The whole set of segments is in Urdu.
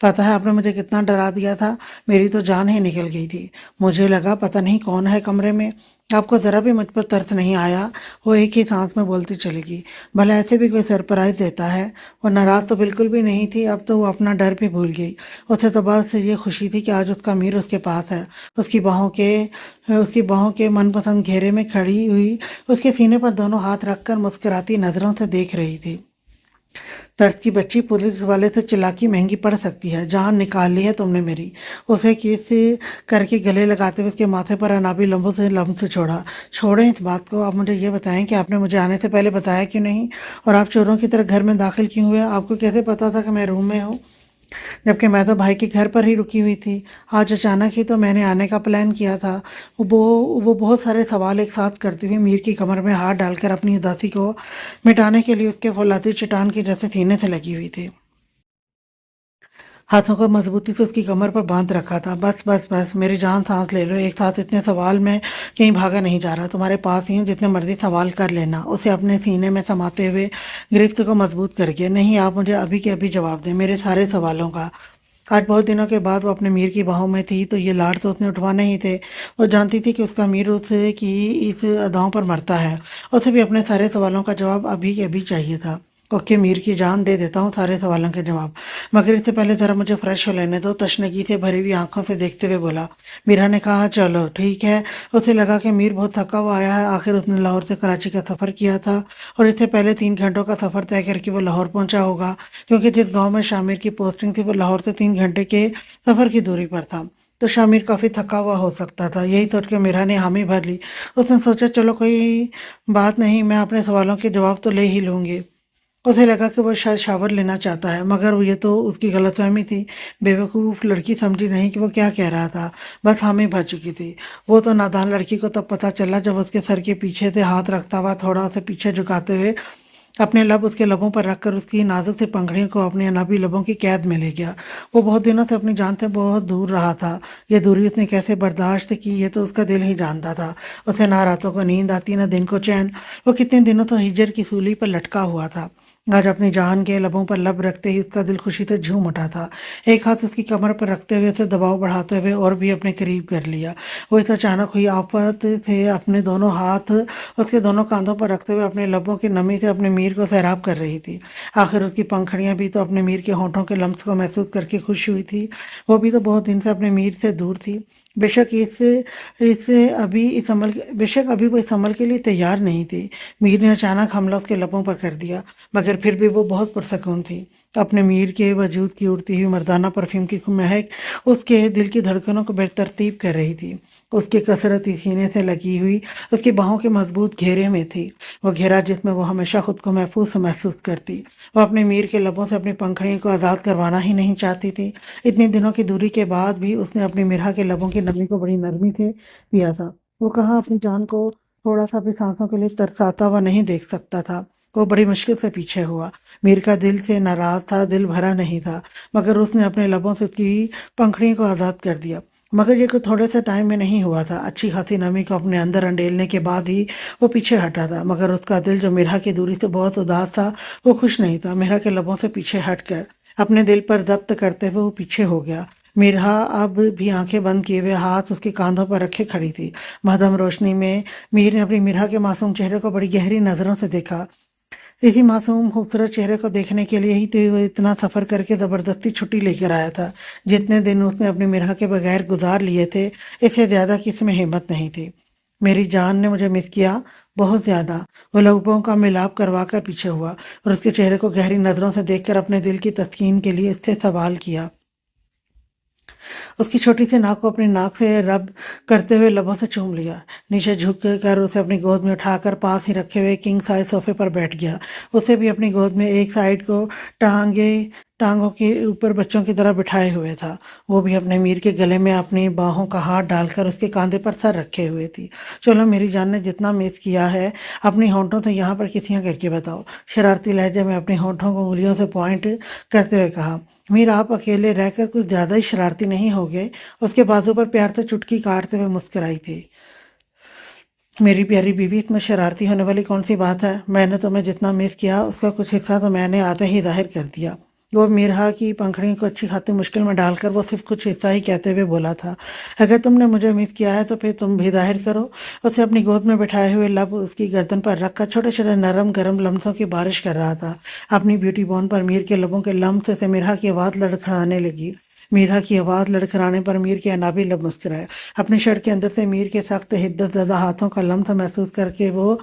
پتہ ہے آپ نے مجھے کتنا ڈرا دیا تھا، میری تو جان ہی نکل گئی تھی۔ مجھے لگا پتہ نہیں کون ہے کمرے میں۔ آپ کو ذرا بھی مجھ پر ترس نہیں آیا؟ وہ ایک ہی سانس میں بولتی چلی گئی۔ بھلا ایسے بھی کوئی سرپرائز دیتا ہے؟ وہ ناراض تو بالکل بھی نہیں تھی، اب تو وہ اپنا ڈر بھی بھول گئی۔ اسے تو بس یہ خوشی تھی کہ آج اس کا امیر اس کے پاس ہے۔ اس کی باہوں کے من پسند گھیرے میں کھڑی ہوئی اس کے سینے پر دونوں ہاتھ رکھ کر مسکراتی نظروں سے دیکھ رہی تھی۔ درد کی بچی، پولیس والے سے چلاکی مہنگی پڑ سکتی ہے، جان نکال لی ہے تم نے میری۔ اسے کس کر کے گلے لگاتے ہوئے اس کے ماتھے پر انابی لمبوں سے لمس چھوڑا۔ چھوڑیں اس بات کو، آپ مجھے یہ بتائیں کہ آپ نے مجھے آنے سے پہلے بتایا کیوں نہیں؟ اور آپ چوروں کی طرح گھر میں داخل کیوں ہوئے؟ آپ کو کیسے پتا تھا کہ میں روم میں ہوں، جبکہ میں تو بھائی کے گھر پر ہی رکی ہوئی تھی؟ آج اچانک ہی تو میں نے آنے کا پلان کیا تھا۔ وہ بہت سارے سوال ایک ساتھ کرتے ہوئے میر کی کمر میں ہاتھ ڈال کر اپنی اداسی کو مٹانے کے لیے اس کے فولاتی چٹان کی جیسے سینے سے لگی ہوئی تھی۔ ہاتھوں کو مضبوطی سے اس کی کمر پر باندھ رکھا تھا۔ بس بس بس میری جان، سانس لے لو، ایک ساتھ اتنے سوال میں کہیں بھاگا نہیں جا رہا، تمہارے پاس ہی ہوں، جتنے مرضی سوال کر لینا۔ اسے اپنے سینے میں سماتے ہوئے گرفت کو مضبوط کر کے، نہیں، آپ مجھے ابھی کے ابھی جواب دیں میرے سارے سوالوں کا۔ آج بہت دنوں کے بعد وہ اپنے میر کی باہوں میں تھی تو یہ لاڑ تو اس نے اٹھوانے ہی تھے۔ وہ جانتی تھی کہ اس کا میر اس کی اس اداؤں پر مرتا ہے۔ اسے بھی اپنے سارے سوالوں کا جواب ابھی کے ابھی چاہیے تھا۔ اوکے میر کی جان، دے دیتا ہوں سارے سوالوں کے جواب، مگر اس سے پہلے ذرا مجھے فریش ہو لینے دو۔ تشنگی سے بھری ہوئی آنکھوں سے دیکھتے ہوئے بولا۔ میرا نے کہا چلو ٹھیک ہے۔ اسے لگا کہ میر بہت تھکا ہوا آیا ہے، آخر اس نے لاہور سے کراچی کا سفر کیا تھا اور اس سے پہلے 3 گھنٹوں کا سفر طے کر کے وہ لاہور پہنچا ہوگا، کیونکہ جس گاؤں میں شامر کی پوسٹنگ تھی وہ لاہور سے 3 گھنٹے کے سفر کی دوری پر تھا۔ تو شامر کافی تھکا ہوا ہو سکتا تھا، یہی سوچ کے میرا نے حامی بھر لی۔ اس نے سوچا چلو کوئی بات نہیں، میں اپنے سوالوں کے جواب تو لے ہی لوں گی۔ اسے لگا کہ وہ شاید شاور لینا چاہتا ہے، مگر یہ تو اس کی غلط فہمی تھی۔ بے وقوف لڑکی سمجھی نہیں کہ وہ کیا کہہ رہا تھا، بس حامی بھر چکی تھی۔ وہ تو نادان لڑکی کو تب پتہ چلا جب اس کے سر کے پیچھے سے ہاتھ رکھتا ہوا تھوڑا اسے پیچھے جھکاتے ہوئے اپنے لب اس کے لبوں پر رکھ کر اس کی نازک سے پنکھڑیوں کو اپنی انابی لبوں کی قید میں لے گیا۔ وہ بہت دنوں سے اپنی جان سے بہت دور رہا تھا، یہ دوری اس نے کیسے برداشت کی یہ تو اس کا دل ہی جانتا تھا۔ اسے نہ راتوں کو نیند آتی نہ دن کو چین۔ وہ کتنے دنوں تو ہجر کی سولی پر لٹکا ہوا تھا، آج اپنی جان کے لبوں پر لب رکھتے ہی اس کا دل خوشی سے جھوم اٹھا تھا۔ ایک ہاتھ اس کی کمر پر رکھتے ہوئے اسے دباؤ بڑھاتے ہوئے اور بھی اپنے قریب کر لیا۔ وہ اس اچانک ہوئی آفت سے اپنے دونوں ہاتھ اس کے دونوں کاندھوں پر رکھتے ہوئے اپنے لبوں کی نمی سے اپنے میر کو سیراب کر رہی تھی۔ آخر اس کی پنکھڑیاں بھی تو اپنے میر کے ہونٹوں کے لمس کو محسوس کر کے خوش ہوئی تھی۔ وہ بھی تو بہت دن سے اپنے میر سے دور تھی۔ بے شک ابھی وہ اس عمل کے لیے تیار نہیں تھی۔ میر نے اچانک حملہ اس کے لبوں پر کر دیا، مگر پھر بھی وہ بہت پرسکون تھی۔ اپنے میر کے وجود کی اڑتی ہوئی مردانہ پرفیوم کی مہک اس کے دل کی دھڑکنوں کو بے ترتیب کر رہی تھی۔ اس کے کثرتی سینے سے لگی ہوئی اس کی باہوں کے مضبوط گھیرے میں تھی، وہ گھیرا جس میں وہ ہمیشہ خود کو محفوظ محسوس کرتی۔ وہ اپنے میر کے لبوں سے اپنی پنکھڑیوں کو آزاد کروانا ہی نہیں چاہتی تھی۔ اتنے دنوں کی دوری کے بعد بھی اس نے اپنی مرہا کے لبوں کی نمی کو بڑی نرمی سے پیا تھا۔ وہ کہاں اپنی جان کو تھوڑا سا بھی سانسوں کے لیے ترساتا ہوا نہیں دیکھ سکتا تھا۔ وہ بڑی مشکل سے پیچھے ہوا۔ میر کا دل سے ناراض تھا، دل بھرا نہیں تھا، مگر اس نے اپنے لبوں سے اس کی پنکھڑیوں کو آزاد کر دیا۔ مگر یہ کوئی تھوڑے سے ٹائم میں نہیں ہوا تھا۔ اچھی خاصی نمی کو اپنے اندر انڈیلنے کے بعد ہی وہ پیچھے ہٹا تھا، مگر اس کا دل جو مرہا کی دوری سے بہت اداس تھا وہ خوش نہیں تھا۔ مرہا کے لبوں سے پیچھے ہٹ کر اپنے دل پر ضبط کرتے ہوئے وہ پیچھے ہو گیا۔ مرہا اب بھی آنکھیں بند کیے ہوئے ہاتھ اس کے کاندھوں پر رکھے کھڑی تھی۔ مدھم روشنی میں میر نے اپنی مرہا کے معصوم چہرے کو بڑی گہری نظروں سے دیکھا۔ اسی معصوم خوبصورت چہرے کو دیکھنے کے لیے ہی تو وہ اتنا سفر کر کے زبردستی چھٹی لے کر آیا تھا۔ جتنے دن اس نے اپنی مرہا کے بغیر گزار لیے تھے، اس سے زیادہ کس میں ہمت نہیں تھی۔ میری جان نے مجھے مس کیا بہت زیادہ۔ وہ لبوں کا ملاپ کروا کر پیچھے ہوا اور اس کے چہرے کو گہری نظروں سے دیکھ کر اپنے دل کی تسکین کے لیے اس سے سوال کیا۔ اس کی چھوٹی سی ناک کو اپنی ناک سے رب کرتے ہوئے لبوں سے چوم لیا، نیچے جھک کر اسے اپنی گود میں اٹھا کر پاس ہی رکھے ہوئے کنگ سائز صوفے پر بیٹھ گیا۔ اسے بھی اپنی گود میں ایک سائیڈ کو ٹانگوں کے اوپر بچوں کی طرح بٹھائے ہوئے تھا۔ وہ بھی اپنے میر کے گلے میں اپنی باہوں کا ہاتھ ڈال کر اس کے کاندھے پر سر رکھے ہوئے تھی۔ چلو میری جان نے جتنا مس کیا ہے اپنی ہونٹوں سے یہاں پر کسیاں کر کے بتاؤ، شرارتی لہجے میں اپنی ہونٹوں کو انگلیوں سے پوائنٹ کرتے ہوئے کہا۔ میر آپ اکیلے رہ کر کچھ زیادہ ہی شرارتی نہیں ہو گئے؟ اس کے بازو پر پیار سے چٹکی کاٹتے ہوئے مسکرائی تھی۔ میری پیاری بیوی، اس میں شرارتی ہونے والی کون سی بات ہے؟ میں نے تمہیں جتنا مس کیا اس کا کچھ حصہ تو میں نے آتے ہی ظاہر کر دیا۔ وہ میرہا کی پنکھڑیوں کو اچھی خاطر مشکل میں ڈال کر وہ صرف کچھ حصہ ہی کہتے ہوئے بولا تھا، اگر تم نے مجھے مس کیا ہے تو پھر تم بھی ظاہر کرو۔ اسے اپنی گود میں بٹھائے ہوئے لب اس کی گردن پر رکھ کر چھوٹے چھوٹے نرم گرم لمسوں کی بارش کر رہا تھا۔ اپنی بیوٹی بون پر میر کے لبوں کے لمس سے میرہا کی آواز لڑکھڑانے لگی۔ میرہا کی آواز لڑکھڑانے پر میر کے انابی لب مسکرائے۔ اپنی شرٹ کے اندر سے میر کے سخت حدت زدہ ہاتھوں کا لمس محسوس کر کے وہ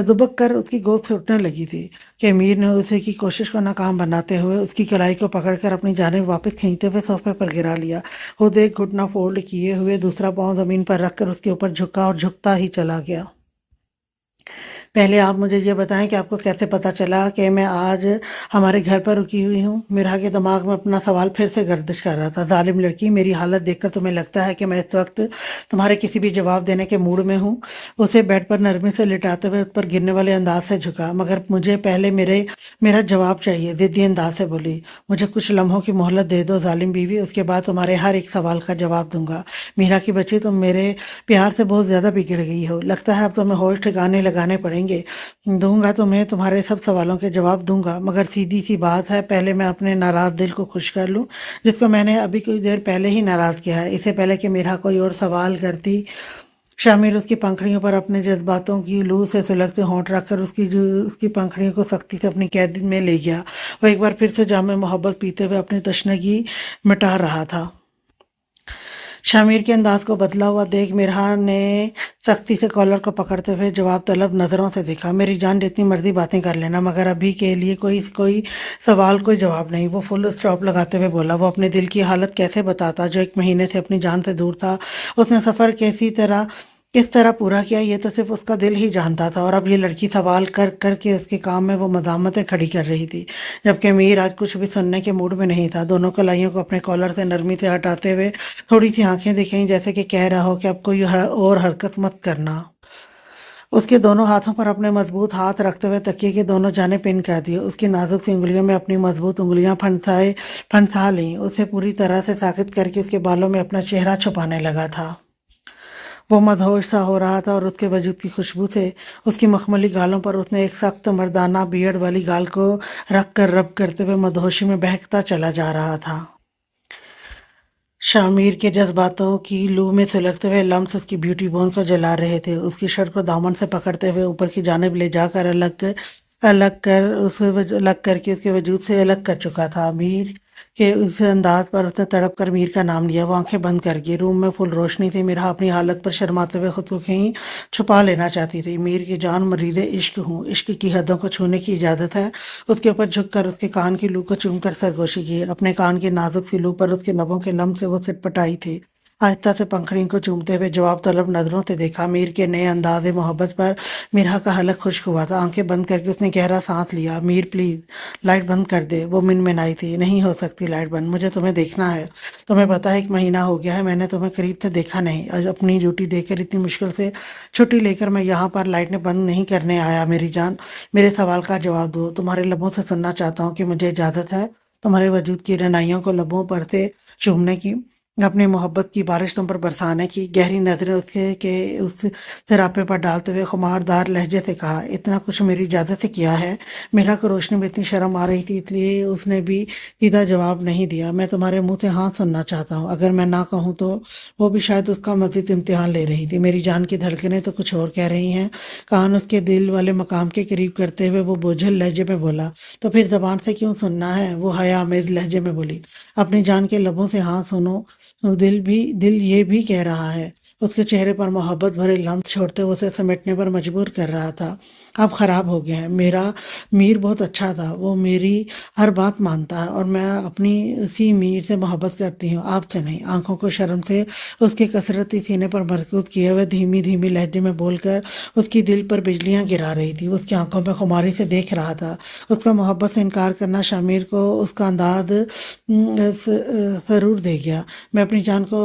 دبک کر اس کی گود سے اٹھنے لگی تھی کہ میر نے اسے کی کوشش کو ناکام بناتے ہوئے اس کی کلائی کو پکڑ کر اپنی جانب واپس کھینچتے ہوئے صوفے پر گرا لیا۔ خود ایک گھٹنا فولڈ کیے ہوئے دوسرا پاؤں زمین پر رکھ کر اس کے اوپر جھکا اور جھکتا ہی چلا گیا۔ پہلے آپ مجھے یہ بتائیں کہ آپ کو کیسے پتہ چلا کہ میں آج ہمارے گھر پر رکی ہوئی ہوں؟ میرا کے دماغ میں اپنا سوال پھر سے گردش کر رہا تھا۔ ظالم لڑکی، میری حالت دیکھ کر تمہیں لگتا ہے کہ میں اس وقت تمہارے کسی بھی جواب دینے کے موڈ میں ہوں؟ اسے بیڈ پر نرمی سے لٹاتے ہوئے اس پر گرنے والے انداز سے جھکا۔ مگر مجھے پہلے میرا جواب چاہیے، ضدی انداز سے بولی۔ مجھے کچھ لمحوں کی مہلت دے دو ظالم بیوی، اس کے بعد تمہارے ہر ایک سوال کا جواب دوں گا۔ میرا کی بچی، تم میرے پیار سے بہت زیادہ بگڑ گئی ہو، لگتا ہے اب تمہیں ہوش ٹھکانے لگانے پڑیں گے۔ دوں گا تمہیں تمہارے سب سوالوں کے جواب دوں گا، مگر سیدھی سی بات ہے، پہلے میں اپنے ناراض دل کو خوش کر لوں، جس کو میں نے ابھی کچھ دیر پہلے ہی ناراض کیا ہے۔ اس سے پہلے کہ میرا کوئی اور سوال کرتی، شامر اس کی پنکھڑیوں پر اپنے جذباتوں کی لو سے سلگتے ہونٹ رکھ کر اس کی پنکھڑیوں کو سختی سے اپنی قید میں لے گیا۔ وہ ایک بار پھر سے جام محبت پیتے ہوئے اپنی تشنگی مٹا رہا تھا۔ شامیر کے انداز کو بدلا ہوا دیکھ میرہا نے سختی سے کالر کو پکڑتے ہوئے جواب طلب نظروں سے دیکھا۔ میری جان، جتنی مرضی باتیں کر لینا، مگر ابھی کے لیے کوئی سوال، کوئی جواب نہیں۔ وہ فل اسٹاپ لگاتے ہوئے بولا۔ وہ اپنے دل کی حالت کیسے بتاتا جو 1 مہینے سے اپنی جان سے دور تھا؟ اس نے سفر کس طرح پورا کیا، یہ تو صرف اس کا دل ہی جانتا تھا، اور اب یہ لڑکی سوال کر کر کے اس کے کام میں وہ مزاحمتیں کھڑی کر رہی تھی، جبکہ میر آج کچھ بھی سننے کے موڈ میں نہیں تھا۔ دونوں کلائیوں کو اپنے کالر سے نرمی سے ہٹاتے ہوئے تھوڑی سی آنکھیں دکھائیں، جیسے کہ کہہ رہا ہو کہ اب کوئی اور حرکت مت کرنا۔ اس کے دونوں ہاتھوں پر اپنے مضبوط ہاتھ رکھتے ہوئے تکیے کے دونوں جانب پن کر دیے۔ اس کی نازک سی انگلیوں میں اپنی مضبوط انگلیاں پھنسا لیں، اسے پوری طرح سے ساکت کر کے اس کے بالوں میں اپنا چہرہ چھپانے لگا تھا۔ وہ مدہوش سا ہو رہا تھا، اور اس کے وجود کی خوشبو سے اس کی مخملی گالوں پر اس نے ایک سخت مردانہ بیئرڈ والی گال کو رکھ کر رب کرتے ہوئے مدہوشی میں بہکتا چلا جا رہا تھا۔ شامیر کے جذباتوں کی لو میں سلگتے ہوئے لمس اس کی بیوٹی بون کو جلا رہے تھے۔ اس کی شرٹ کو دامن سے پکڑتے ہوئے اوپر کی جانب لے جا کر الگ کر کے اس کے وجود سے الگ کر چکا تھا۔ میر کے اس انداز پر اس نے تڑپ کر میر کا نام لیا۔ وہ آنکھیں بند کر گئی۔ روم میں فل روشنی تھی۔ میرا اپنی حالت پر شرماتے ہوئے خود کو کہیں چھپا لینا چاہتی تھی۔ میر کی جان، مریض عشق ہوں، عشق کی حدوں کو چھونے کی اجازت ہے۔ اس کے اوپر جھک کر اس کے کان کی لو کو چوم کر سرگوشی کی۔ اپنے کان کی نازک سی لو پر اس کے لبوں کے لمس سے وہ سٹ پٹائی تھی۔ آہستہ سے پنکھڑیوں کو چومتے ہوئے جواب طلب نظروں سے دیکھا۔ میر کے نئے انداز محبت پر میرا کا حلق خشک ہوا تھا۔ آنکھیں بند کر کے اس نے گہرا سانس لیا۔ میر پلیز لائٹ بند کر دے۔ وہ منمنائی تھی۔ نہیں ہو سکتی لائٹ بند، مجھے تمہیں دیکھنا ہے۔ تمہیں پتہ ہے 1 مہینہ ہو گیا ہے میں نے تمہیں قریب سے دیکھا نہیں۔ اپنی ڈیوٹی دے کر اتنی مشکل سے چھٹی لے کر میں یہاں پر لائٹیں بند نہیں کرنے آیا۔ میری جان، میرے سوال کا جواب دو۔ تمہارے لبوں سے سننا چاہتا ہوں کہ مجھے اجازت ہے تمہارے وجود کی رنائیوں کو لبوں پر سے چومنے کی، اپنی محبت کی بارش تم پر برسانے کی؟ گہری نظریں اس سراپے پر ڈالتے ہوئے خماردار لہجے سے کہا۔ اتنا کچھ میری اجازت سے کیا ہے؟ میرا کو روشنی میں اتنی شرم آ رہی تھی، اس لیے اس نے بھی سیدھا جواب نہیں دیا۔ میں تمہارے منہ سے ہاں سننا چاہتا ہوں، اگر میں نہ کہوں تو؟ وہ بھی شاید اس کا مزید امتحان لے رہی تھی۔ میری جان کی دھڑکنیں تو کچھ اور کہہ رہی ہیں۔ کان اس کے دل والے مقام کے قریب کرتے ہوئے وہ بوجھل لہجے میں بولا۔ تو پھر زبان سے کیوں سننا ہے؟ وہ حیا آمیز لہجے میں بولی۔ اپنی جان کے لبوں سے ہاں سنو، دل یہ بھی کہہ رہا ہے۔ اس کے چہرے پر محبت بھرے لمس چھوڑتے وہ اسے سمیٹنے پر مجبور کر رہا تھا۔ اب خراب ہو گیا ہے۔ میرا میر بہت اچھا تھا، وہ میری ہر بات مانتا ہے، اور میں اپنی اسی میر سے محبت کرتی ہوں، آپ سے نہیں۔ آنکھوں کو شرم سے اس کے کثرتی سینے پر مرکوز کیے ہوئے دھیمی دھیمی لہجے میں بول کر اس کی دل پر بجلیاں گرا رہی تھی۔ اس کی آنکھوں میں خماری سے دیکھ رہا تھا۔ اس کا محبت سے انکار کرنا شامیر کو اس کا انداز سرور دے گیا۔ میں اپنی جان کو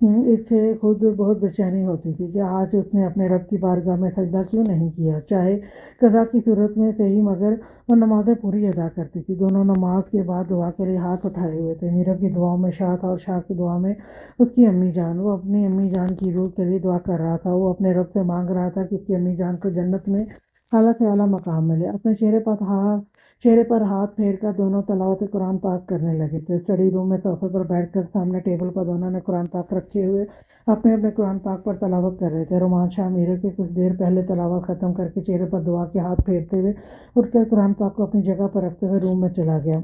اس سے خود بہت بےچینی ہوتی تھی کہ آج اس نے اپنے رب کی بارگاہ میں سجدہ کیوں نہیں کیا، چاہے قضا کی صورت میں سے ہی، مگر وہ نمازیں پوری ادا کرتی تھی۔ دونوں نماز کے بعد دعا کے لیے ہاتھ اٹھائے ہوئے تھے۔ میرب کی دعاؤں میں شاہ تھا اور شاہ کی دعا میں اس کی امی جان۔ وہ اپنی امی جان کی روح کے لیے دعا کر رہا تھا۔ وہ اپنے رب سے مانگ رہا تھا کہ اس کی امی جان کو جنت میں اعلیٰ سے اعلیٰ مقام ملے۔ اپنے چہرے پر ہاتھ پھیر کر دونوں تلاوت قرآن پاک کرنے لگے تھے۔ اسٹڈی روم میں صوفے پر بیٹھ کر سامنے ٹیبل پر دونوں نے قرآن پاک رکھے ہوئے اپنے اپنے قرآن پاک پر تلاوت کر رہے تھے۔ رومان شاہ میرے کے کچھ دیر پہلے تلاوت ختم کر کے چہرے پر دعا کے ہاتھ پھیرتے ہوئے اٹھ کر قرآن پاک کو اپنی جگہ پر رکھتے ہوئے روم میں چلا گیا،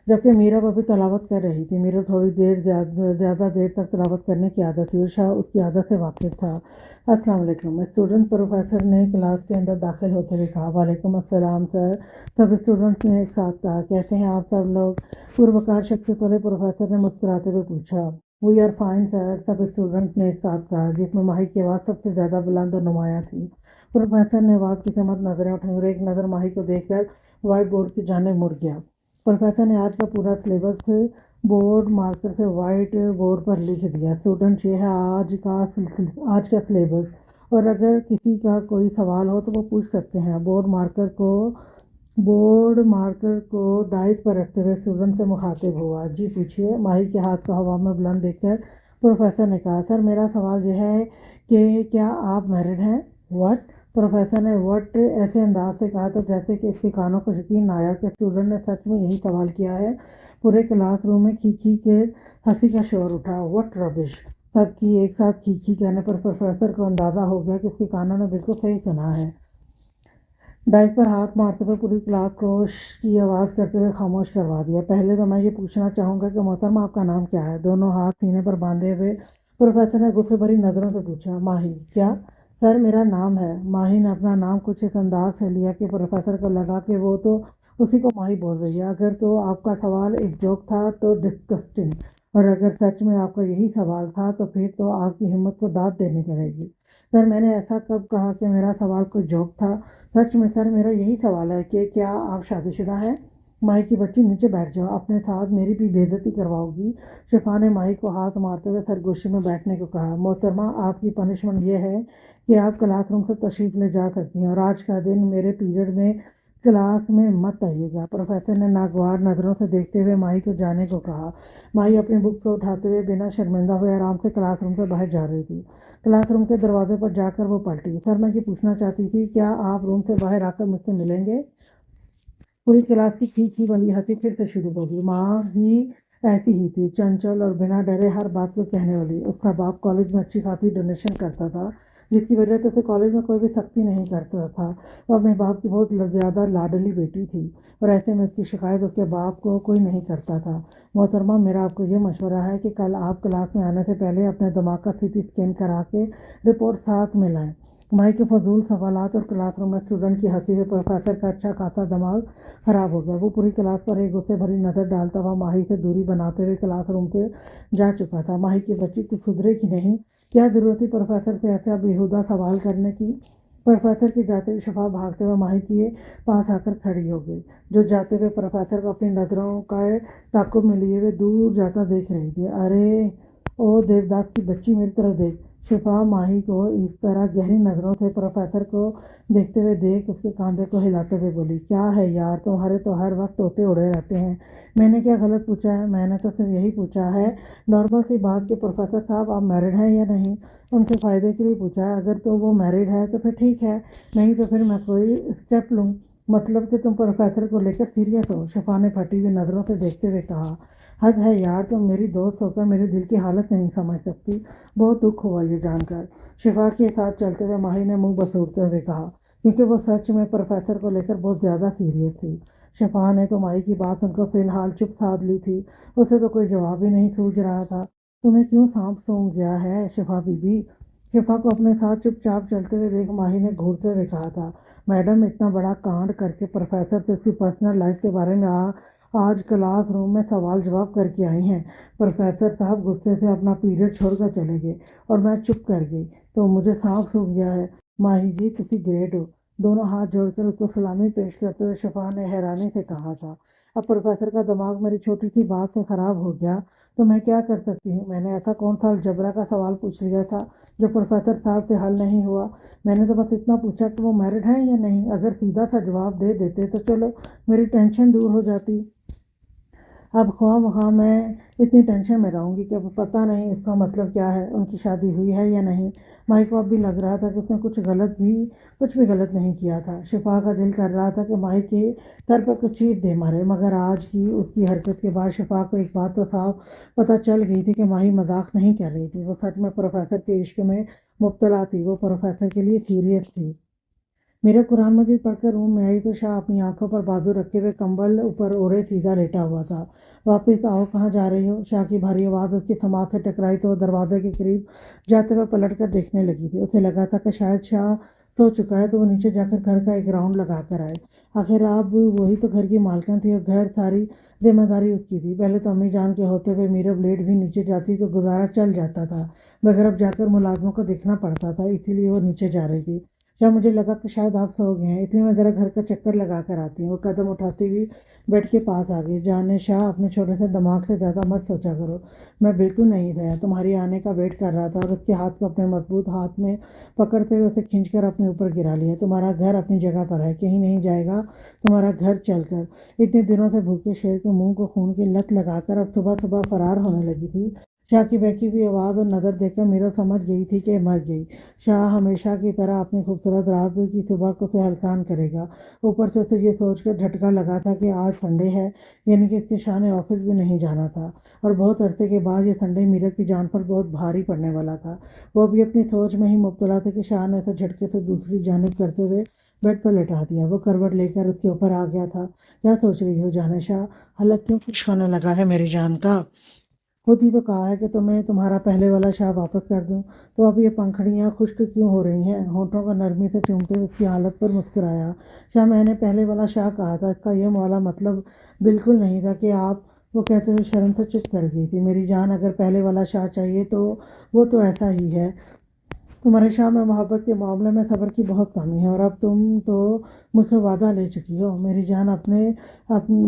جبکہ میرب ابھی تلاوت کر رہی تھی۔ میرب تھوڑی دیر زیادہ دیر تک تلاوت کرنے کی عادت تھی اور شاہ اس کی عادت سے واقف تھا۔ السلام علیکم، اسٹوڈنٹ، پروفیسر نے کلاس کے اندر داخل ہوتے ہوئے کہا۔ وعلیکم السلام سر، سب اسٹوڈنٹس نے ایک ساتھ کہا۔ کیسے ہیں آپ سب لوگ؟ پروقار شخصیت والے پروفیسر نے مسکراتے ہوئے پوچھا۔ وی آر فائن سر، سب اسٹوڈنٹس نے ایک ساتھ کہا، جس میں ماہی کی آواز سب سے زیادہ بلند اور نمایاں تھی۔ پروفیسر نے آواز کی سمت نظریں اٹھائیں اور ایک نظر ماہی کو دیکھ کر وائٹ بورڈ کی جانب مڑ گیا۔ پروفیسر نے آج کا پورا سلیبس بورڈ مارکر سے وائٹ بورڈ پر لکھ دیا۔ اسٹوڈنٹ، یہ ہے آج کا سلیبس، اور اگر کسی کا کوئی سوال ہو تو وہ پوچھ سکتے ہیں۔ بورڈ مارکر کو ڈائس پر رکھتے ہوئے اسٹوڈنٹ سے مخاطب ہوا۔ جی پوچھیے، ماہی کے ہاتھ کو ہوا میں بلند دیکھ کر پروفیسر نے کہا۔ سر، میرا سوال یہ ہے کہ کیا آپ میرڈ ہیں؟ وٹ؟ پروفیسر نے وٹ ایسے انداز سے کہا تھا جیسے کہ اس کے کانوں کو یقین نہ آیا کہ اسٹوڈنٹ نے سچ میں یہی سوال کیا ہے۔ پورے کلاس روم میں کھی کے ہنسی کا شور اٹھا۔ وٹ ربش! سب کی ایک ساتھ کھی کہنے پر پروفیسر کو اندازہ ہو گیا کہ اس کے کانوں نے بالکل صحیح سنا ہے۔ ڈائس پر ہاتھ مارتے ہوئے پوری کلاس کو کی آواز کرتے ہوئے خاموش کروا دیا۔ پہلے تو میں یہ پوچھنا چاہوں گا کہ محترمہ، آپ کا نام کیا ہے؟ دونوں ہاتھ سینے پر باندھے ہوئے پروفیسر نے غصے بھری نظروں سے پوچھا۔ ماہی۔ کیا؟ سر، میرا نام ہے۔ ماہی نے اپنا نام کچھ اس انداز سے لیا کہ پروفیسر کو لگا کہ وہ تو اسی کو ماہی بول رہی ہے۔ اگر تو آپ کا سوال ایک جوک تھا تو ڈسگسٹنگ، اور اگر سچ میں آپ کا یہی سوال تھا تو پھر تو آپ کی ہمت کو داد دینی پڑے گی۔ سر، میں نے ایسا کب کہا کہ میرا سوال کوئی جوک تھا؟ سچ میں سر، میرا یہی سوال ہے کہ کیا آپ شادی شدہ ہیں؟ ماہی کی بچی، نیچے بیٹھ جاؤ، اپنے ساتھ میری بھی بے عزتی کرواؤ گی۔ شفا نے ماہی کو ہاتھ مارتے ہوئے سرگوشی میں بیٹھنے کو کہا۔ محترمہ، آپ کی پنشمنٹ یہ ہے کہ آپ کلاس روم سے تشریف لے جا سکتی ہیں، اور آج کا دن میرے پیریڈ میں کلاس میں مت آئیے گا۔ پروفیسر نے ناگوار نظروں سے دیکھتے ہوئے ماہی کو جانے کو کہا۔ ماہی اپنی بک کو اٹھاتے ہوئے بنا شرمندہ ہوئے آرام سے کلاس روم سے باہر جا رہی تھی۔ کلاس روم کے دروازے پر جا کر وہ پلٹی۔ سر، میں یہ پوچھنا چاہتی تھی، کیا آپ روم سے باہر آ کر مجھ سے ملیں گے؟ پوری کلاس کی کھی والی ہنسی پھر سے شروع ہو گئی۔ ماں ہی ایسی ہی تھی، چنچل اور بنا ڈرے ہر بات کو کہنے والی۔ اس کا باپ کالج میں اچھی خاصی ڈونیشن کرتا تھا، جس کی وجہ سے اسے کالج میں کوئی بھی سختی نہیں کرتا تھا۔ وہ اپنے باپ کی بہت زیادہ لاڈلی بیٹی تھی، اور ایسے میں اس کی شکایت اس کے باپ کو کوئی نہیں کرتا تھا۔ محترمہ، میرا آپ کو یہ مشورہ ہے کہ کل آپ کلاس میں آنے سے پہلے اپنے دماغ کا CT اسکین کرا کے رپورٹ ساتھ میں لائیں۔ ماہی کے فضول سوالات اور کلاس روم میں اسٹوڈنٹ کی ہنسی سے پروفیسر کا اچھا خاصا دماغ خراب ہو گیا۔ وہ پوری کلاس پر ایک غصے بھری نظر ڈالتا ہوا ماہی سے دوری بناتے ہوئے کلاس روم سے جا چکا تھا۔ ماہی کی بچی کچھ سدھرے کی نہیں، کیا ضرورت تھی پروفیسر سے ایسا بیہودہ سوال کرنے کی؟ پروفیسر کے جاتے ہوئے شفا بھاگتے ہوئے ماہی کے پاس آ کر کھڑی ہو گئی، جو جاتے ہوئے پروفیسر کو اپنی نظروں کا تعاقب میں لیے ہوئے دور جاتا دیکھ رہی تھی۔ ارے او دیوداس کی بچی، میری طرف دیکھ! شفا ماہی کو اس طرح گہری نظروں سے پروفیسر کو دیکھتے ہوئے دیکھ اس کے کاندھے کو ہلاتے ہوئے بولی۔ کیا ہے یار، تمہارے تو ہر وقت طوطے اڑے رہتے ہیں۔ میں نے کیا غلط پوچھا ہے؟ میں نے تو صرف یہی پوچھا ہے نارمل سی بات کہ پروفیسر صاحب، آپ میرڈ ہیں یا نہیں؟ ان کے فائدے کے لیے پوچھا ہے۔ اگر تو وہ میرڈ ہے تو پھر ٹھیک ہے، نہیں تو پھر میں کوئی اسٹیپ لوں۔ مطلب کہ تم پروفیسر کو لے کر سیریس ہو؟ شفا نے پھٹی ہوئی نظروں سے دیکھتے ہوئے کہا۔ حد ہے یار، تم میری دوست ہو کر میرے دل کی حالت نہیں سمجھ سکتی۔ بہت دکھ ہوا یہ جان کر، شفا کے ساتھ چلتے ہوئے ماہی نے منہ بسوڑتے ہوئے کہا، کیونکہ وہ سچ میں پروفیسر کو لے کر بہت زیادہ سیریس تھی۔ شفا نے تو ماہی کی بات سن کر فی الحال چپ سادھ لی تھی، اسے تو کوئی جواب ہی نہیں سوجھ رہا تھا۔ تمہیں کیوں سانپ سونگھ گیا ہے شفا بی بی؟ شفا کو اپنے ساتھ چپ چاپ چلتے ہوئے دیکھ ماہی نے گھورتے ہوئے کہا تھا۔ میڈم، اتنا بڑا کانڈ کر کے پروفیسر سے اس کی پرسنل لائف کے بارے میں آج کلاس روم میں سوال جواب کر کے آئی ہیں۔ پروفیسر صاحب غصے سے اپنا پیریڈ چھوڑ کر چلے گئے اور میں چپ کر گئی تو مجھے سانپ سونگھ گیا ہے۔ ماہی جی، تسی گریٹ ہو، دونوں ہاتھ جوڑ کر اس کو سلامی پیش کرتے ہوئے شفا نے حیرانی سے کہا تھا، اب پروفیسر کا دماغ میری چھوٹی سی بات سے خراب ہو گیا تو میں کیا کر سکتی ہوں؟ میں نے ایسا کون سا الجبرا کا سوال پوچھ لیا تھا جو پروفیسر صاحب سے حل نہیں ہوا؟ میں نے تو بس اتنا پوچھا کہ وہ میرڈ ہیں یا نہیں۔ اگر سیدھا سا جواب دے دیتے تو چلو میری ٹینشن دور ہو جاتی۔ اب خواہ مخواہ میں اتنی ٹینشن میں رہوں گی کہ اب پتہ نہیں اس کا مطلب کیا ہے، ان کی شادی ہوئی ہے یا نہیں۔ مائی کو اب بھی لگ رہا تھا کہ اس نے کچھ بھی غلط نہیں کیا تھا۔ شفا کا دل کر رہا تھا کہ مائی کے سر پر کچھ چیز دے مارے، مگر آج کی اس کی حرکت کے بعد شفا کو ایک بات تو صاف پتہ چل گئی تھی کہ مائی مذاق نہیں کر رہی تھی، وہ سچ میں پروفیسر کے عشق میں مبتلا تھی، وہ پروفیسر کے لیے سیریس تھی۔ میرے قرآن مجید پڑھ کر روم میں آئی تو شاہ اپنی آنکھوں پر بازو رکھے ہوئے کمبل اوپر اوڑھے سیدھا لیٹا ہوا تھا۔ واپس آؤ، کہاں جا رہی ہو؟ شاہ کی بھاری آواز اس کی سماعت سے ٹکرائی تو وہ دروازے کے قریب جاتے ہوئے پلٹ کر دیکھنے لگی تھی۔ اسے لگا تھا کہ شاید شاہ سو چکا ہے تو وہ نیچے جا کر گھر کا ایک راؤنڈ لگا کر آئے۔ آخر اب وہی تو گھر کی مالکن تھی اور گھر ساری ذمہ داری اس کی تھی۔ پہلے تو امی جان کے ہوتے ہوئے میرب لیٹ بھی نیچے جاتی تو گزارا چل جاتا تھا، مگر اب جا کر ملازموں کو دیکھنا پڑتا تھا، اسی لیے وہ نیچے جا رہی تھی۔ جب مجھے لگا کہ شاید آپ سو گئے ہیں، اس لیے میں ذرا گھر کا چکر لگا کر آتی ہوں۔ وہ قدم اٹھاتی ہوئی بیڈ کے پاس آ گئی۔ جانے شاہ، اپنے چھوٹے سے دماغ سے زیادہ مت سوچا کرو۔ میں بالکل نہیں گیا، تمہاری آنے کا ویٹ کر رہا تھا۔ اور اس کے ہاتھ کو اپنے مضبوط ہاتھ میں پکڑتے ہوئے اسے کھینچ کر اپنے اوپر گرا لیا۔ تمہارا گھر اپنی جگہ پر ہے، کہیں نہیں جائے گا تمہارا گھر چل کر۔ اتنے دنوں سے بھوکے شیر کے منہ کو خون کی لت لگا کر اب صبح صبح فرار ہونے لگی تھی۔ شاہ کی بہکی ہوئی آواز اور نظر دیکھ کر میرا سمجھ گئی تھی کہ مر گئی۔ شاہ ہمیشہ کی طرح اپنی خوبصورت رات کی صبح کو سے ہلکان کرے گا۔ اوپر سے اسے یہ سوچ کر جھٹکا لگا تھا کہ آج سنڈے ہے، یعنی کہ اس کے شاہ نے آفس بھی نہیں جانا تھا، اور بہت عرصے کے بعد یہ سنڈے میرب کی جان پر بہت بھاری پڑنے والا تھا۔ وہ ابھی اپنی سوچ میں ہی مبتلا تھے کہ شاہ نے اسے جھٹکے سے دوسری جانب کرتے ہوئے بیڈ پر لٹا دیا۔ وہ کروٹ لے کر اس کے اوپر آ گیا تھا۔ کیا سوچ رہی ہو جانے شاہ؟ حلق کیوں خشک ہونے لگا ہے میری جان کا؟ خود ہی تو کہا ہے کہ تمہیں تمہارا پہلے والا شاہ واپس کر دوں، تو اب یہ پنکھڑیاں خشک کیوں ہو رہی ہیں؟ ہونٹوں کو نرمی سے چومتے ہوئے اس کی حالت پر مسکرایا۔ شاہ، میں نے پہلے والا شاہ کہا تھا، اس کا یہ والا مطلب بالکل نہیں تھا کہ آپ… وہ کہتے ہوئے شرم سے چپ کر گئی تھی۔ میری جان، اگر پہلے والا شاہ چاہیے تو وہ تو ایسا ہی ہے۔ تمہارے شاہ میں محبت کے معاملے میں صبر کی بہت کمی ہے، اور اب تم تو مجھ سے وعدہ لے چکی ہو۔ میری جان،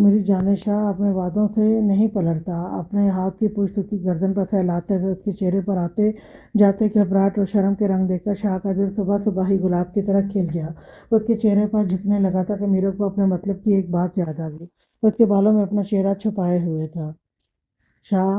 میری جان شاہ اپنے وعدوں سے نہیں پلٹتا۔ اپنے ہاتھ کی پشت اس کی گردن پر پھیلاتے ہوئے اس کے چہرے پر آتے جاتے گھبراہٹ اور شرم کے رنگ دیکھ کر شاہ کا دل صبح صبح ہی گلاب کی طرح کھل گیا۔ اس کے چہرے پر جھکنے لگا تھا کہ میرب کو اپنے مطلب کی ایک بات یاد آ گئی۔ اس کے بالوں میں اپنا چہرہ چھپائے ہوئے تھا۔ شاہ،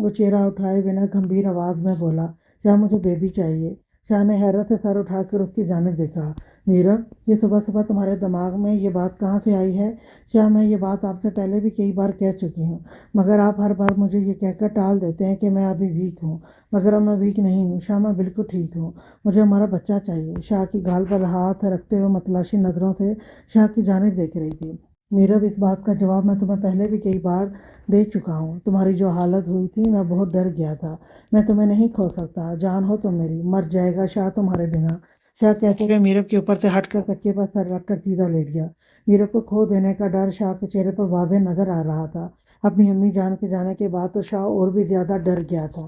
وہ چہرہ اٹھائے بنا گمبھیر آواز میں بولا، شاہ مجھے بیبی چاہیے۔ شاہ نے حیرت سے سر اٹھا کر اس کی جانب دیکھا۔ میرب، یہ صبح صبح تمہارے دماغ میں یہ بات کہاں سے آئی ہے؟ شاہ، میں یہ بات آپ سے پہلے بھی کئی بار کہہ چکی ہوں، مگر آپ ہر بار مجھے یہ کہہ کر ٹال دیتے ہیں کہ میں ابھی ویک ہوں، مگر اب میں ویک نہیں ہوں شاہ، میں بالکل ٹھیک ہوں۔ مجھے ہمارا بچہ چاہیے۔ شاہ کی گال پر ہاتھ رکھتے ہوئے متلاشی نظروں سے شاہ کی جانب دیکھ رہی تھی۔ میرب، اس بات کا جواب میں تمہیں پہلے بھی کئی بار دے چکا ہوں۔ تمہاری جو حالت ہوئی تھی، میں بہت ڈر گیا تھا۔ میں تمہیں نہیں کھو سکتا، جان ہو تم میری، مر جائے گا شاہ تمہارے بنا۔ شاہ کہتے ہوئے میرب کے اوپر سے ہٹ کر تکیے پر سر رکھ کر سیدھا لیٹ گیا۔ میرب کو کھو دینے کا ڈر شاہ کے چہرے پر واضح نظر آ رہا تھا۔ اپنی امی جان کے جانے کے بعد تو شاہ اور بھی زیادہ ڈر گیا تھا۔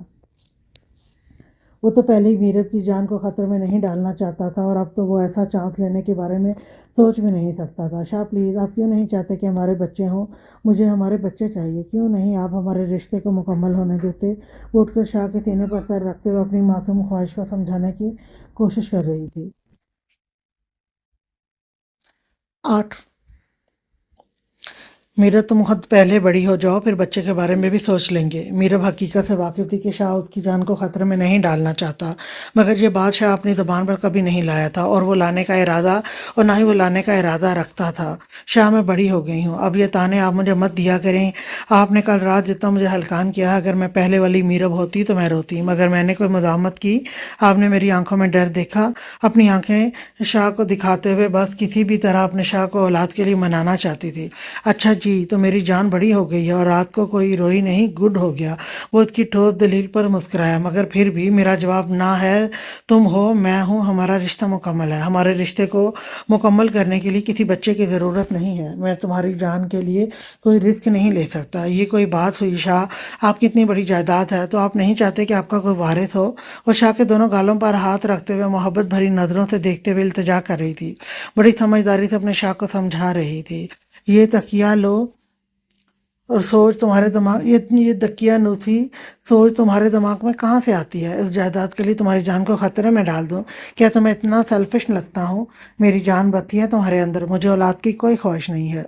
وہ تو پہلے ہی میرب کی جان کو خطرے میں نہیں ڈالنا چاہتا تھا، اور اب تو وہ ایسا چانس لینے کے بارے میں سوچ بھی نہیں سکتا تھا۔ شاہ پلیز، آپ کیوں نہیں چاہتے کہ ہمارے بچے ہوں؟ مجھے ہمارے بچے چاہیے۔ کیوں نہیں آپ ہمارے رشتے کو مکمل ہونے دیتے؟ وہ اٹھ کر شاہ کے سینے پر سر رکھتے ہوئے اپنی معصوم خواہش کو سمجھانے کی کوشش کر رہی تھی۔ 8 میرب، تم خود پہلے بڑی ہو جاؤ، پھر بچے کے بارے میں بھی سوچ لیں گے۔ میرب حقیقت سے واقف تھی کہ شاہ اس کی جان کو خطرے میں نہیں ڈالنا چاہتا، مگر یہ بات شاہ اپنی زبان پر کبھی نہیں لایا تھا، اور وہ لانے کا ارادہ اور نہ ہی وہ لانے کا ارادہ رکھتا تھا۔ شاہ، میں بڑی ہو گئی ہوں، اب یہ طعنے آپ مجھے مت دیا کریں۔ آپ نے کل رات جتنا مجھے ہلکان کیا، اگر میں پہلے والی میرب ہوتی تو میں روتی، مگر میں نے کوئی مزاحمت کی؟ آپ نے میری آنکھوں میں ڈر دیکھا؟ اپنی آنکھیں شاہ کو دکھاتے ہوئے بس کسی بھی طرح اپنے شاہ کو اولاد کے لیے منانا چاہتی تھی۔ اچھا جی تو میری جان بڑی ہو گئی ہے اور رات کو کوئی روئی نہیں گڈ ہو گیا۔ وہ اس کی ٹھوس دلیل پر مسکرایا، مگر پھر بھی میرا جواب نہ ہے، تم ہو میں ہوں، ہمارا رشتہ مکمل ہے۔ ہمارے رشتے کو مکمل کرنے کے لیے کسی بچے کی ضرورت نہیں ہے۔ میں تمہاری جان کے لیے کوئی رسک نہیں لے سکتا۔ یہ کوئی بات ہوئی شاہ، آپ کی اتنی بڑی جائیداد ہے تو آپ نہیں چاہتے کہ آپ کا کوئی وارث ہو؟ وہ شاہ کے دونوں گالوں پر ہاتھ رکھتے ہوئے محبت بھری نظروں سے دیکھتے ہوئے التجا کر رہی تھی، بڑی سمجھداری سے اپنے شاہ کو سمجھا رہی تھی۔ یہ تکیہ لو اور سوچ تمہارے دماغ یہ دکیا نوسی سوچ تمہارے دماغ میں کہاں سے آتی ہے؟ اس جائیداد کے لیے تمہاری جان کو خطرے میں ڈال دوں؟ کیا تمہیں اتنا سیلفش لگتا ہوں؟ میری جان بسی ہے تمہارے اندر، مجھے اولاد کی کوئی خواہش نہیں ہے۔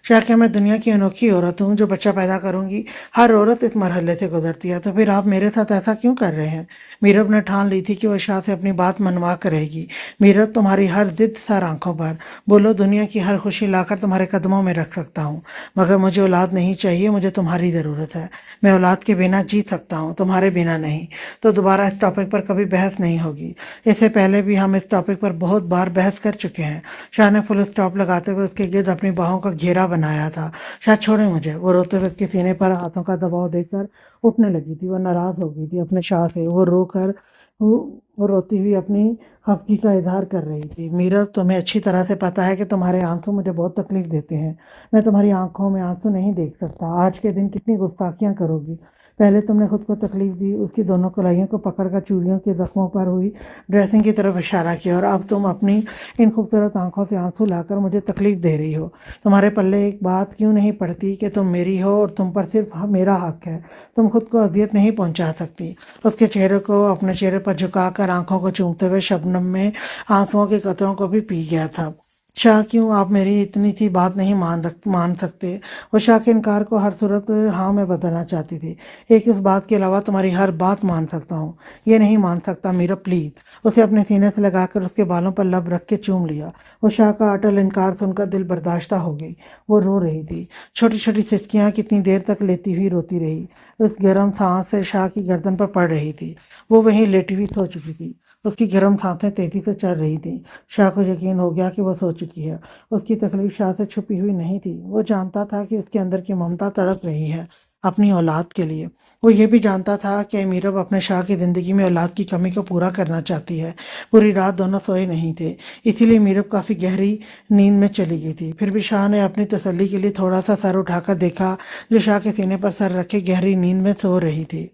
شاہ، کیا میں دنیا کی انوکھی عورت ہوں جو بچہ پیدا کروں گی؟ ہر عورت اس مرحلے سے گزرتی ہے، تو پھر آپ میرے ساتھ ایسا کیوں کر رہے ہیں؟ میرب نے ٹھان لی تھی کہ وہ شاہ سے اپنی بات منوا کر رہے گی۔ میرب، تمہاری ہر ضد سر آنکھوں پر، بولو دنیا کی ہر خوشی لا کر تمہارے قدموں میں رکھ سکتا ہوں، مگر مجھے اولاد نہیں چاہیے، مجھے تمہاری ضرورت ہے۔ میں اولاد کے بنا جی سکتا ہوں، تمہارے بنا نہیں۔ تو دوبارہ اس ٹاپک پر کبھی بحث نہیں ہوگی۔ اس سے پہلے بھی ہم اس ٹاپک پر بہت بار بحث کر چکے ہیں۔ شاہ نے فل اسٹاپ لگاتے ہوئے اس کے گرد اپنی باہوں کا گھیرا بنایا تھا۔ شاہ، چھوڑے مجھے۔ وہ روتے ہوئے اس کے سینے پر ہاتھوں کا دباؤ دے کر اٹھنے لگی تھی۔ وہ ناراض ہو گئی تھی اپنے شاہ سے۔ وہ روتی ہوئی اپنی خفگی کا اظہار کر رہی تھی۔ میرا، تمہیں اچھی طرح سے پتا ہے کہ تمہارے آنسو مجھے بہت تکلیف دیتے ہیں۔ میں تمہاری آنکھوں میں آنسو نہیں دیکھ سکتا۔ آج کے دن کتنی گستاخیاں کرو گی؟ پہلے تم نے خود کو تکلیف دی، اس کی دونوں کلائیوں کو پکڑ کر چوڑیوں کے زخموں پر ہوئی ڈریسنگ کی طرف اشارہ کیا، اور اب تم اپنی ان خوبصورت آنکھوں سے آنسو لا کر مجھے تکلیف دے رہی ہو۔ تمہارے پلے ایک بات کیوں نہیں پڑتی کہ تم میری ہو اور تم پر صرف میرا حق ہے؟ تم خود کو اذیت نہیں پہنچا سکتی؟ اس کے چہرے کو اپنے چہرے پر جھکا کر آنکھوں کو چومتے ہوئے شبنم میں آنسوؤں کے قطروں کو بھی پی گیا تھا۔ شاہ، کیوں آپ میری اتنی سی بات نہیں مان سکتے؟ وہ شاہ کے انکار کو ہر صورت ہاں میں بدلنا چاہتی تھی۔ ایک اس بات کے علاوہ تمہاری ہر بات مان سکتا ہوں، یہ نہیں مان سکتا میرا، پلیز۔ اسے اپنے سینے سے لگا کر اس کے بالوں پر لب رکھ کے چوم لیا۔ وہ شاہ کا اٹل انکار سن کر دل برداشتہ ہو گئی۔ وہ رو رہی تھی، چھوٹی چھوٹی سسکیاں کتنی دیر تک لیتی ہوئی روتی رہی۔ اس گرم سانس سے شاہ کی گردن پر پڑ رہی تھی۔ وہ وہیں لیٹی ہوئی سو چکی تھی، اس کی گرم سانسیں تیزی سے چل رہی تھیں۔ شاہ کو یقین ہو گیا کہ وہ سو چکی ہے۔ اس کی تکلیف شاہ سے چھپی ہوئی نہیں تھی۔ وہ جانتا تھا کہ اس کے اندر کی ممتا تڑپ رہی ہے اپنی اولاد کے لیے۔ وہ یہ بھی جانتا تھا کہ میرب اپنے شاہ کی زندگی میں اولاد کی کمی کو پورا کرنا چاہتی ہے۔ پوری رات دونوں سوئے نہیں تھے، اسی لیے میرب کافی گہری نیند میں چلی گئی تھی۔ پھر بھی شاہ نے اپنی تسلی کے لیے تھوڑا سا سر اٹھا کر دیکھا، جو شاہ کے سینے پر سر رکھے گہری نیند میں سو رہی تھی۔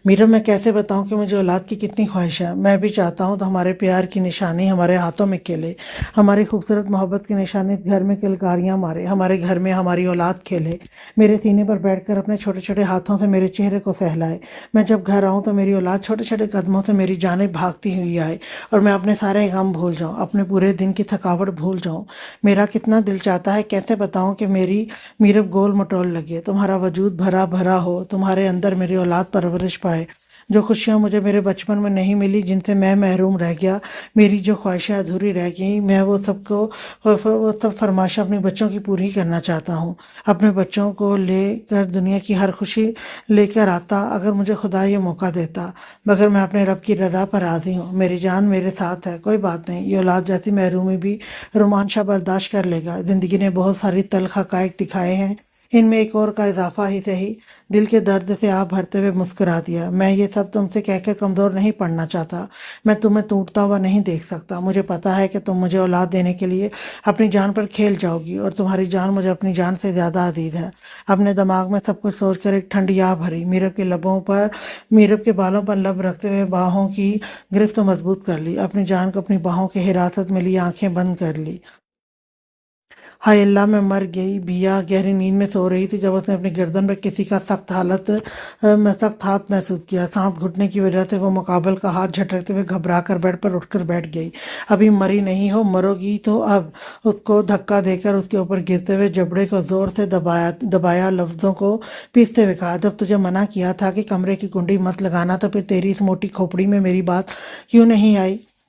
میرا، میں کیسے بتاؤں کہ مجھے اولاد کی کتنی خواہش ہے؟ میں بھی چاہتا ہوں تو ہمارے پیار کی نشانی ہمارے ہاتھوں میں کھیلے، ہماری خوبصورت محبت کی نشانی گھر میں کلکاریاں مارے، ہمارے گھر میں ہماری اولاد کھیلے، میرے سینے پر بیٹھ کر اپنے چھوٹے چھوٹے ہاتھوں سے میرے چہرے کو سہلائے۔ میں جب گھر آؤں تو میری اولاد چھوٹے چھوٹے قدموں سے میری جانب بھاگتی ہوئی آئے، اور میں اپنے سارے غم بھول جاؤں، اپنے پورے دن کی تھکاوٹ بھول جاؤں۔ میرا کتنا دل چاہتا ہے، کیسے بتاؤں کہ میری میرب گول مٹول لگے، تمہارا وجود بھرا بھرا ہو، تمہارے اندر میری اولاد پرورش پائے۔ جو خوشیاں مجھے میرے بچپن میں نہیں ملی، جن سے میں محروم رہ گیا، میری جو خواہشیں ادھوری رہ گئیں، میں وہ سب فرمائشیں اپنے بچوں کی پوری کرنا چاہتا ہوں۔ اپنے بچوں کو لے کر دنیا کی ہر خوشی لے کر آتا اگر مجھے خدا یہ موقع دیتا، مگر میں اپنے رب کی رضا پر راضی ہوں۔ میری جان میرے ساتھ ہے، کوئی بات نہیں، یہ اولاد جیسی محرومی بھی رومان شاہ برداشت کر لے گا۔ زندگی نے بہت ساری تلخ حقائق دکھائے ہیں، ان میں ایک اور کا اضافہ ہی صحیح۔ دل کے درد سے آپ بھرتے ہوئے مسکرا دیا۔ میں یہ سب تم سے کہہ کر کمزور نہیں پڑنا چاہتا، میں تمہیں ٹوٹتا ہوا نہیں دیکھ سکتا۔ مجھے پتا ہے کہ تم مجھے اولاد دینے کے لیے اپنی جان پر کھیل جاؤ گی، اور تمہاری جان مجھے اپنی جان سے زیادہ عزیز ہے۔ اپنے دماغ میں سب کچھ سوچ کر ایک ٹھنڈی آہ بھری، میرب کے بالوں پر لب رکھتے ہوئے باہوں کی گرفت مضبوط کر لی، اپنی جان کو اپنی باہوں کی حراست میں لی، آنکھیں بند کر لی۔ ہائے اللہ، میں مر گئی۔ بیا گہری نیند میں سو رہی تھی جب اس نے اپنی گردن پر کسی کا سخت ہاتھ محسوس کیا۔ سانس گھٹنے کی وجہ سے وہ مقابل کا ہاتھ جھٹکتے ہوئے گھبرا کر بیڈ پر اٹھ کر بیٹھ گئی۔ ابھی مری نہیں ہو، مرو گی تو اب۔ اس کو دھکا دے کر اس کے اوپر گرتے ہوئے جبڑے کو زور سے دبایا، لفظوں کو پیستے ہوئے کہا، جب تجھے منع کیا تھا کہ کمرے کی کنڈی مت لگانا تو پھر تیری اس موٹی کھوپڑی میں میری بات کیوں نہیں آئی؟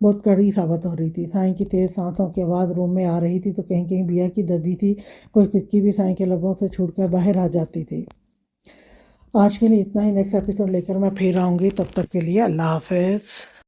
بہت کڑی ثابت ہو رہی تھی۔ سائیں کی تیز سانسوں کی آواز روم میں آ رہی تھی تو کہیں کہیں بیا کی دبی تھی کوئی سچی بھی سائیں کے لبوں سے چھوٹ کر باہر آ جاتی تھی۔ آج کے لیے اتنا ہی، نیکسٹ ایپیسوڈ لے کر میں پھر آؤں گی، تب تک کے لیے اللہ حافظ۔